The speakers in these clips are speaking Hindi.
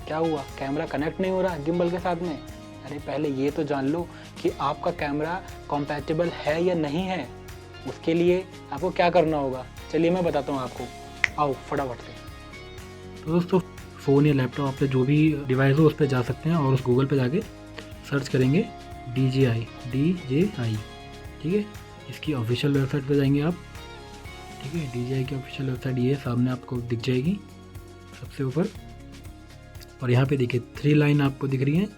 क्या हुआ, कैमरा कनेक्ट नहीं हो रहा गिम्बल के साथ में? अरे पहले ये तो जान लो कि आपका कैमरा कॉम्पैटिबल है या नहीं है। उसके लिए आपको क्या करना होगा, चलिए मैं बताता हूँ आपको, आओ फटाफट से। तो दोस्तों फ़ोन या लैपटॉप पे जो भी डिवाइस हो उस पर जा सकते हैं और उस गूगल पे जाके सर्च करेंगे DJI, ठीक है। इसकी ऑफिशियल वेबसाइट पे जाएंगे आप, ठीक है। DJI की ऑफिशियल वेबसाइट ये सामने आपको दिख जाएगी सबसे ऊपर, और यहाँ पे देखिए 3 लाइन आपको दिख रही हैं।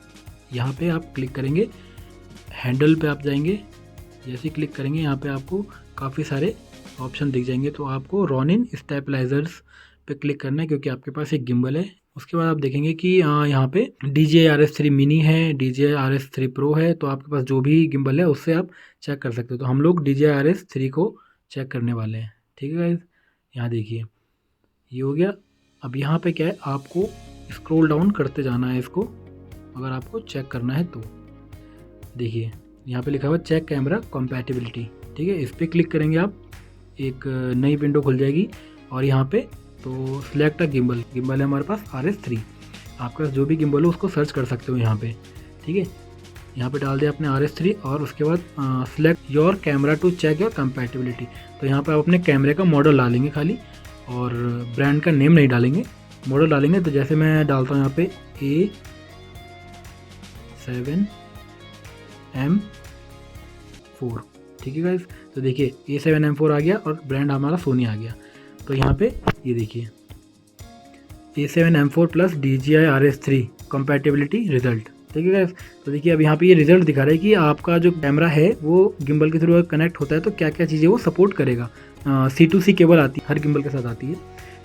यहाँ पे आप क्लिक करेंगे, हैंडल पे आप जाएंगे, जैसे ही क्लिक करेंगे यहाँ पे आपको काफ़ी सारे ऑप्शन दिख जाएंगे। तो आपको रॉनिन स्टेबलाइजर्स पे क्लिक करना है क्योंकि आपके पास एक गिम्बल है। उसके बाद आप देखेंगे कि यहाँ पे DJI RS3 मिनी है, DJI RS3 Pro है। तो आपके पास जो भी गिम्बल है उससे आप चेक कर सकते हो। तो हम लोग DJI RS3 को चेक करने वाले हैं, ठीक है गाइस। यहाँ देखिए ये हो गया। अब यहाँ पे क्या है, आपको स्क्रॉल डाउन करते जाना है इसको, अगर आपको चेक करना है तो। देखिए यहाँ पे लिखा हुआ चेक कैमरा कॉम्पैटिबिलिटी, ठीक है। इस पर क्लिक करेंगे आप, एक नई विंडो खुल जाएगी और यहाँ पे तो सिलेक्ट अ गिम्बल, गिम्बल है हमारे पास RS3। आपके पास जो भी गिम्बल हो उसको सर्च कर सकते हो यहाँ पे, ठीक है। यहाँ पे डाल दिया आपने RS3 और उसके बाद select your camera to check your compatibility. तो यहाँ पे आप अपने कैमरे का मॉडल डालेंगे खाली, और ब्रांड का नेम नहीं डालेंगे, मॉडल डालेंगे। तो जैसे मैं डालता हूँ यहाँ पे A7M4, ठीक है गाइस। तो देखिए A7M4 आ गया और ब्रांड हमारा सोनी आ गया। तो यहाँ पे ये देखिए A7M4 plus DJI RS3 compatibility result, ठीक है गाइस। तो देखिए अब यहाँ पे ये रिजल्ट दिखा रहा है कि आपका जो कैमरा है वो गिम्बल के थ्रू कनेक्ट होता है तो क्या क्या चीज़ें वो सपोर्ट करेगा। C2C केबल आती है, हर गिम्बल के साथ आती है,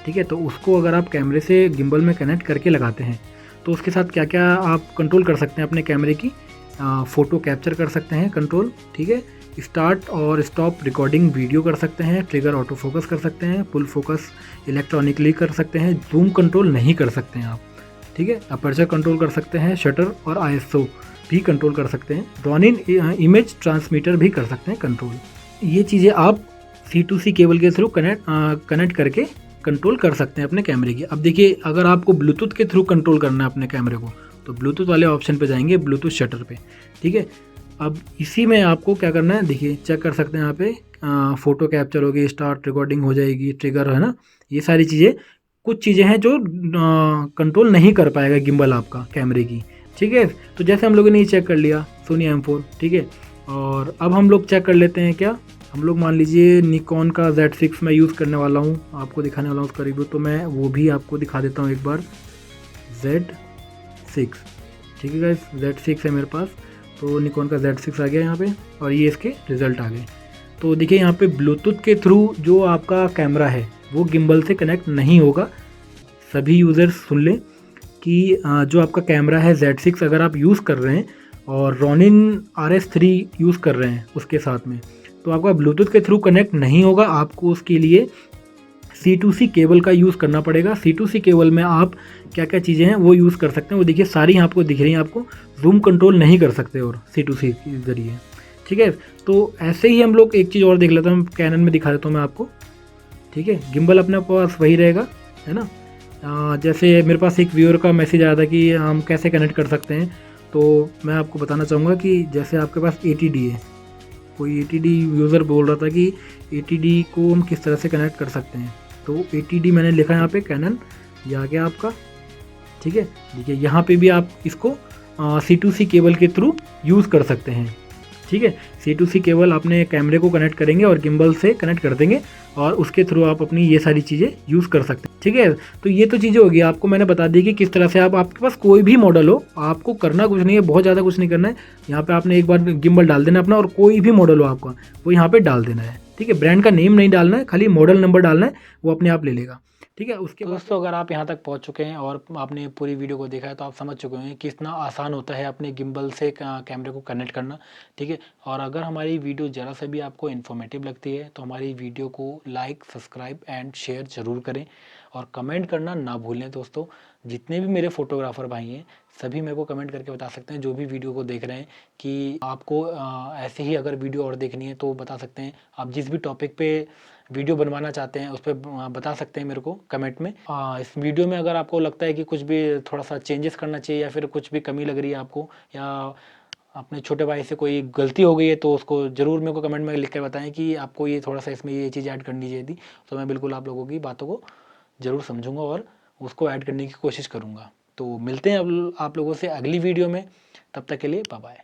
ठीक है। तो उसको अगर आप कैमरे से गिम्बल में कनेक्ट करके लगाते हैं तो उसके साथ क्या क्या आप कंट्रोल कर सकते हैं अपने कैमरे की। फ़ोटो कैप्चर कर सकते हैं कंट्रोल, ठीक है। स्टार्ट और स्टॉप रिकॉर्डिंग वीडियो कर सकते हैं, ट्रिगर ऑटो फोकस कर सकते हैं, फुल फोकस इलेक्ट्रॉनिकली कर सकते हैं, जूम कंट्रोल नहीं कर सकते हैं आप, ठीक है। अपर्चर कंट्रोल कर सकते हैं, शटर और ISO भी कंट्रोल कर सकते हैं, रॉनिन इमेज ट्रांसमीटर भी कर सकते हैं कंट्रोल। ये चीज़ें आप C2C केबल के थ्रू कनेक्ट करके कंट्रोल कर सकते हैं अपने कैमरे की। अब देखिए अगर आपको ब्लूटूथ के थ्रू कंट्रोल करना है अपने कैमरे को तो ब्लूटूथ वाले ऑप्शन पे जाएंगे, ब्लूटूथ शटर पे, ठीक है। अब इसी में आपको क्या करना है, देखिए चेक कर सकते हैं यहाँ पे फ़ोटो कैप्चर होगी, स्टार्ट रिकॉर्डिंग हो जाएगी, ट्रिगर है ना, ये सारी चीज़ें कुछ चीज़ें हैं जो कंट्रोल नहीं कर पाएगा गिम्बल आपका कैमरे की, ठीक है। तो जैसे हम लोगों ने ये चेक कर लिया सोनी M4, ठीक है। और अब हम लोग चेक कर लेते हैं क्या, हम लोग मान लीजिए निकॉन का Z6 मैं यूज़ करने वाला हूँ, आपको दिखाने वाला हूँ उसका रिव्यू। तो मैं वो भी आपको दिखा देता हूँ एक बार, Z6, ठीक है गाइस, Z6 है मेरे पास। तो निकॉन का Z6 आ गया यहाँ पे और ये इसके रिज़ल्ट आ गए। तो देखिए यहाँ पे ब्लूटूथ के थ्रू जो आपका कैमरा है वो गिम्बल से कनेक्ट नहीं होगा। सभी यूज़र्स सुन लें कि जो आपका कैमरा है Z6 अगर आप यूज़ कर रहे हैं और रॉनिन RS3 यूज़ कर रहे हैं उसके साथ में, तो आपका ब्लूटूथ के थ्रू कनेक्ट नहीं होगा। आपको उसके लिए C2C केबल का यूज़ करना पड़ेगा। C2C केबल में आप क्या क्या चीज़ें हैं वो यूज़ कर सकते हैं, वो देखिए सारी आपको दिख रही हैं। आपको जूम कंट्रोल नहीं कर सकते और C2C के ज़रिए, ठीक है। तो ऐसे ही हम लोग एक चीज़ और देख लेते हैं, कैनन में दिखा देता हूँ मैं आपको, ठीक है। गिम्बल अपने पास वही रहेगा, है ना। जैसे मेरे पास एक व्यूअर का मैसेज आया था कि हम कैसे कनेक्ट कर सकते हैं, तो मैं आपको बताना चाहूँगा कि जैसे आपके पास ATD है, कोई ATD यूज़र बोल रहा था कि ATD को हम किस तरह से कनेक्ट कर सकते हैं। तो ATD मैंने लिखा यहाँ पे कैनन, ये आ गया आपका, ठीक है। देखिए यहाँ पे भी आप इसको C2C केबल के थ्रू यूज़ कर सकते हैं, ठीक है। C2C केबल अपने कैमरे को कनेक्ट करेंगे और गिम्बल से कनेक्ट कर देंगे और उसके थ्रू आप अपनी ये सारी चीज़ें यूज़ कर सकते हैं, ठीक है। तो ये तो चीज़ें होगी, आपको मैंने बता दी कि किस तरह से आपके पास कोई भी मॉडल हो, आपको करना कुछ नहीं है, बहुत ज़्यादा कुछ नहीं करना है। यहाँ पे आपने एक बार गिम्बल डाल देना अपना और कोई भी मॉडल हो आपका वो यहाँ पे डाल देना है, ठीक है। ब्रांड का नेम नहीं डालना है, खाली मॉडल नंबर डालना है, वो अपने आप ले लेगा, ठीक है। उसके बाद दोस्तों अगर आप यहाँ तक पहुँच चुके हैं और आपने पूरी वीडियो को देखा है तो आप समझ चुके हैं कि कितना आसान होता है अपने गिम्बल से कैमरे को कनेक्ट करना, ठीक है। और अगर हमारी वीडियो ज़रा सा भी आपको इन्फॉर्मेटिव लगती है तो हमारी वीडियो को लाइक, सब्सक्राइब एंड शेयर ज़रूर करें और कमेंट करना ना भूलें दोस्तों। जितने भी मेरे फोटोग्राफर भाई हैं सभी मेरे को कमेंट करके बता सकते हैं, जो भी वीडियो को देख रहे हैं, कि आपको ऐसे ही अगर वीडियो और देखनी है तो बता सकते हैं। आप जिस भी टॉपिक पे वीडियो बनवाना चाहते हैं उस पर बता सकते हैं मेरे को कमेंट में। इस वीडियो में अगर आपको लगता है कि कुछ भी थोड़ा सा चेंजेस करना चाहिए या फिर कुछ भी कमी लग रही है आपको, या अपने छोटे भाई से कोई गलती हो गई है, तो उसको ज़रूर मेरे को कमेंट में लिख कर बताएं कि आपको ये थोड़ा सा इसमें ये चीज़ ऐड करनी चाहिए थी। तो मैं बिल्कुल आप लोगों की बातों को ज़रूर समझूंगा और उसको ऐड करने की कोशिश करूँगा। तो मिलते हैं अब आप लोगों से अगली वीडियो में, तब तक के लिए बाय बाय।